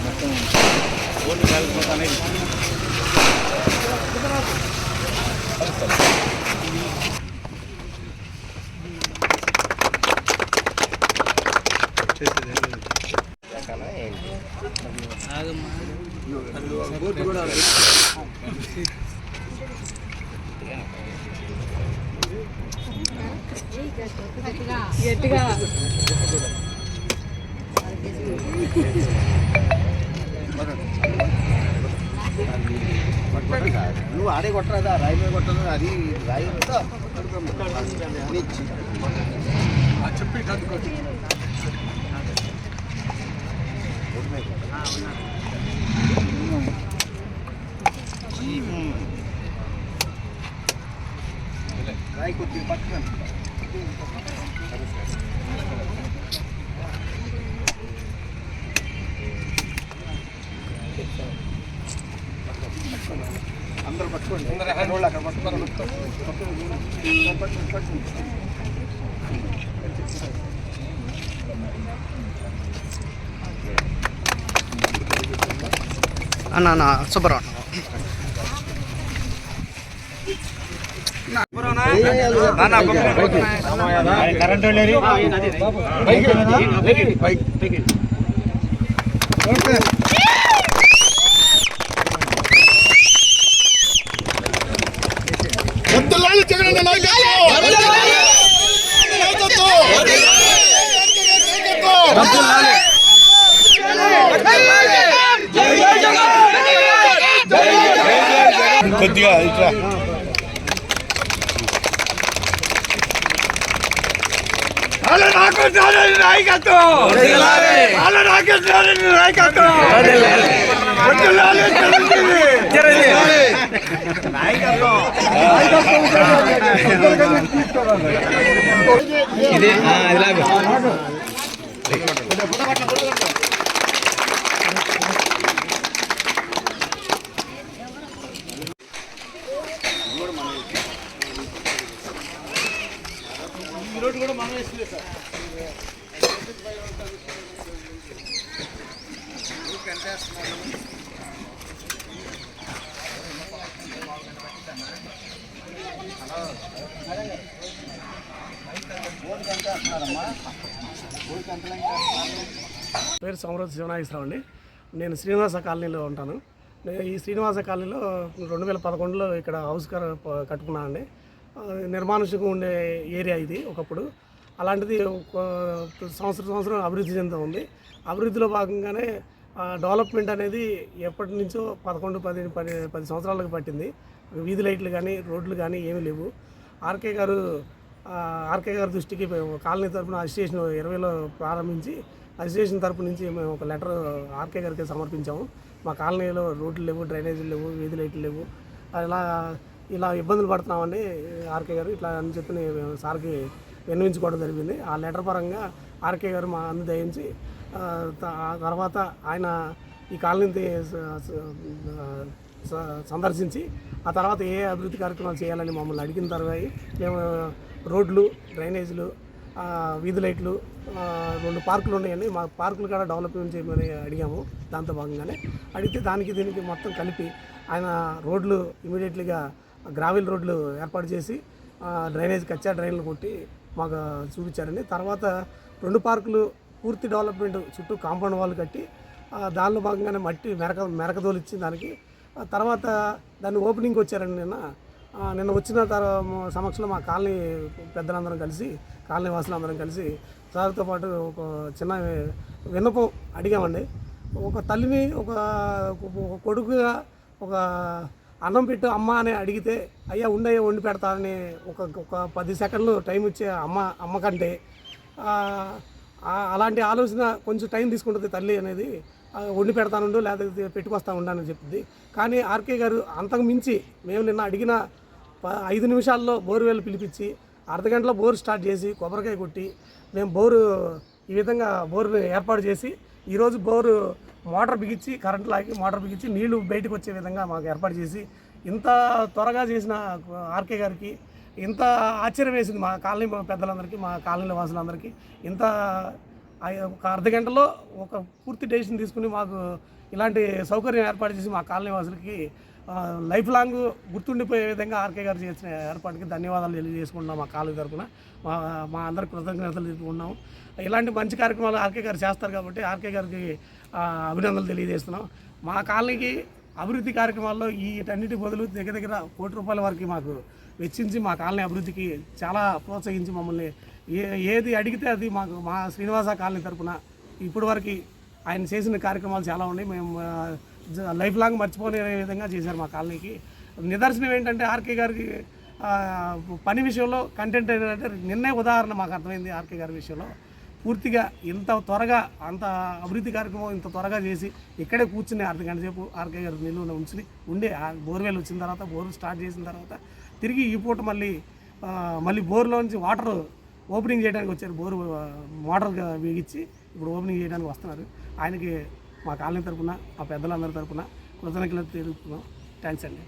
మొత్తం ఓట్లు కాలిపోతానే గట్టిగా నువ్వు ఆడే కొట్టరాదా రాయి మీద కొట్టదు అది రాయి చెప్పి రాయి కొద్ది పట్టుకొని అందరూ పట్టుకోండి అక్కడ అన్న సుబ్బరావు కరెంట్ జగన్ కొద్దిగా ఇట్లా ఇది ఇలాగ కూడా మనం వేస్తుంది సార్ పేరు సమృద్ధి శివనాగేశ్వరరావు అండి. నేను శ్రీనివాస కాలనీలో ఉంటాను. ఈ శ్రీనివాస కాలనీలో 2011లో ఇక్కడ హౌస్ కట్టుకున్నానండి. నిర్మానుష్యంగా ఉండే ఏరియా ఇది ఒకప్పుడు. అలాంటిది సంవత్సరం అభివృద్ధి చెందుతూ ఉంది. అభివృద్ధిలో భాగంగానే డెవలప్మెంట్ అనేది ఎప్పటి నుంచో 10 సంవత్సరాలకు పట్టింది. వీధి లైట్లు కానీ రోడ్లు కానీ ఏమీ లేవు. ఆర్కే గారు దృష్టికి కాలనీ తరఫున అసోసియేషన్ 20లో ప్రారంభించి అసోసియేషన్ తరఫు నుంచి మేము ఒక లెటర్ ఆర్కే గారికి సమర్పించాము. మా కాలనీలో రోడ్లు లేవు, డ్రైనేజీలు లేవు, వీధి లైట్లు లేవు, ఇలా ఇబ్బందులు పడుతున్నామని ఆర్కే గారు ఇట్లా అని చెప్పి మేము సార్కి విన్నవించుకోవడం జరిగింది. ఆ లెటర్ పరంగా ఆర్కే గారు మా అందు దయించి తర్వాత ఆయన ఈ కాలనీని సందర్శించి ఆ తర్వాత ఏ అభివృద్ధి కార్యక్రమాలు చేయాలని మమ్మల్ని అడిగిన తర్వాత మేము రోడ్లు, డ్రైనేజీలు, వీధి లైట్లు, 2 పార్కులు ఉన్నాయండి. మా పార్కులు కూడా డెవలప్మెంట్ చేయమని అడిగాము. దాంతో భాగంగానే అడిగితే దీనికి మొత్తం కలిపి ఆయన రోడ్లు ఇమీడియట్లీగా గ్రావెల్ రోడ్లు ఏర్పాటు చేసి డ్రైనేజ్ కచ్చా డ్రైన్లు కొట్టి మాకు చూపించారండి. తర్వాత 2 పార్కులు పూర్తి డెవలప్మెంట్ చుట్టూ కాంపౌండ్ వాళ్ళు కట్టి దానిలో భాగంగానే మట్టి మెరకదోలిచ్చి దానికి తర్వాత దాన్ని ఓపెనింగ్కి వచ్చారండి. నిన్న వచ్చిన సమక్షంలో మా కాలనీ పెద్దలందరం కలిసి, కాలనీ వాసులందరం కలిసి సార్తో పాటు ఒక చిన్న విన్నపం అడిగామండి. ఒక తల్లిని ఒక కొడుకుగా ఒక అన్నం పెట్టు అమ్మ అని అడిగితే అయ్యా ఉండయ్యా వండి పెడతానని ఒక 10 సెకండ్లు టైం ఇచ్చే అమ్మ కంటే అలాంటి ఆలోచన కొంచెం టైం తీసుకుంటుంది తల్లి అనేది. వండి పెడతానుండు లేకపోతే పెట్టుకొస్తా ఉండని చెప్తుంది. కానీ ఆర్కే గారు అంతకు మించి మేము నిన్న అడిగిన 5 నిమిషాల్లో బోర్వెల్ పిలిపించి అర్ధగంటలో బోర్ స్టార్ట్ చేసి కొబ్బరికాయ కొట్టి మేము ఈ విధంగా బోరు ఏర్పాటు చేసి ఈరోజు బోరు మోటార్ బిగించి కరెంట్ లాగి మోటార్ బిగించి నీళ్లు బయటకు వచ్చే విధంగా మాకు ఏర్పాటు చేసి ఇంత త్వరగా చేసిన ఆర్కే గారికి ఇంత ఆశ్చర్యం వేసింది మా కాలనీ పెద్దలందరికీ, మా కాలనీల వాసులందరికీ. ఇంత ఒక అర్ధ గంటలో ఒక పూర్తి డెసిషన్ తీసుకుని మాకు ఇలాంటి సౌకర్యం ఏర్పాటు చేసి మా కాలనీ వాసులకి లైఫ్ లాంగ్ గుర్తుండిపోయే విధంగా ఆర్కే గారు చేసిన ఏర్పాటుకి ధన్యవాదాలు తెలియజేసుకుంటున్నాం. మా కాలనీ తరఫున మా అందరి కృతజ్ఞతలు తెలుపుకున్నాం. ఇలాంటి మంచి కార్యక్రమాలు ఆర్కే గారు చేస్తారు కాబట్టి ఆర్కే గారికి అభినందనలు తెలియజేస్తున్నాం. మా కాలనీకి అభివృద్ధి కార్యక్రమాల్లో వీటన్నిటి బదులు దగ్గర దగ్గర ₹1,00,00,000 వరకు మాకు వెచ్చించి మా కాలనీ అభివృద్ధికి చాలా ప్రోత్సహించి మమ్మల్ని ఏది అడిగితే అది మాకు మా శ్రీనివాస కాలనీ తరఫున ఇప్పటి వరకు ఆయన చేసిన కార్యక్రమాలు చాలా ఉన్నాయి. మేము లైఫ్ లాంగ్ మర్చిపోలే విధంగా చేశారు మా కాలనీకి. నిదర్శనం ఏంటంటే ఆర్కే గారికి పని విషయంలో కంటెంట్ ఏంటంటే నిన్నే ఉదాహరణ మాకు అర్థమైంది. ఆర్కే గారి విషయంలో పూర్తిగా ఇంత త్వరగా అంత అభివృద్ధి కార్యక్రమం ఇంత త్వరగా చేసి ఇక్కడే కూర్చుని అర్ధ గంట సేపు ఆర్కే గారు నిలువున ఉండే బోర్వెల్ వచ్చిన తర్వాత బోర్ స్టార్ట్ చేసిన తర్వాత తిరిగి ఈ పూట మళ్ళీ బోర్లో నుంచి వాటర్ ఓపెనింగ్ చేయడానికి వచ్చారు. బోరు మోటార్ బిగించి ఇప్పుడు ఓపెనింగ్ చేయడానికి వస్తున్నారు. ఆయనకి మా కాలనీ తరఫున మా పెద్దలందరి తరఫున కృతజ్ఞతలు తెలుపుతున్నాం. థ్యాంక్స్ అండి.